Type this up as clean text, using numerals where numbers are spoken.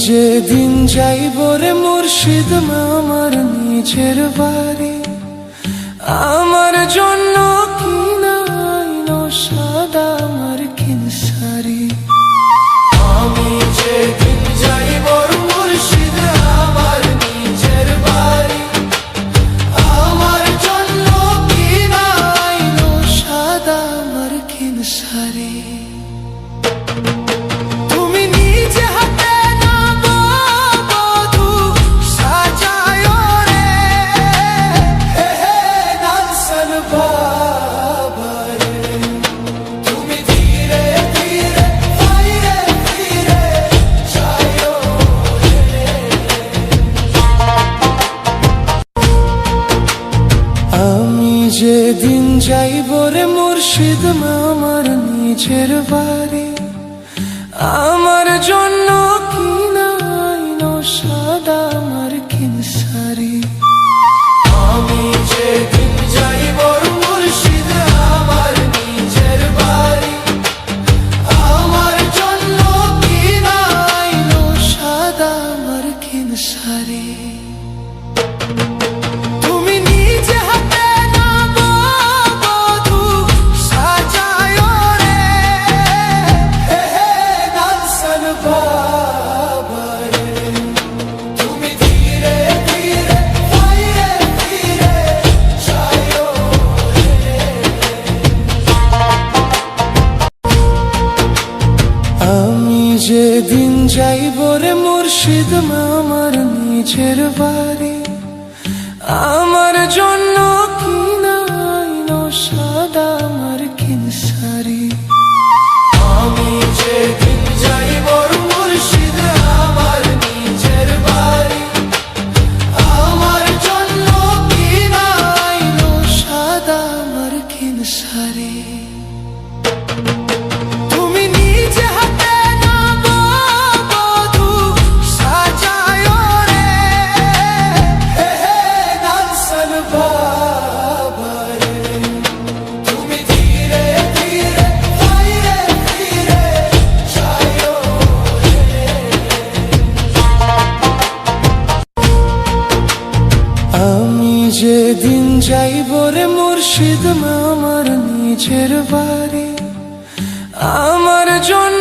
যেদিন যাইব রে মুর্শিদ আমার নিজের বাড়ি, আমার জন্য কিনাইনো সাদা আমার কিন সারি। আমি যেদিন যাইব মুর্শিদ আমার নিজের বাড়ি, আমার জন্য কিনাইনো সাদা আমার কিন সারি। যেদিন যাইব রে মুর্শিদ আমার নিজের বাড়ি, আমার জন্য কিনাইনো সাদা আমার কিন সারি। আমি যেদিন যাইব মুর্শিদ আমার নিজের বাড়ি, আমার জন্য কিনাইনো সাদা আমার কিন সারি। যেদিন যাইব রে মুর্শিদ আমার নিজের বাড়ি, আমার জন্য কিনাইনো সাদা আমার কিন সারি। আমি যেদিন যাইব মুর্শিদ আমার নিজের বাড়ি, আমার জন্য কিনাইনো সাদা আমার কিন সারি। যেদিন যাইব রে মুর্শিদ আমার নিজের বাড়ি, আমার জন্য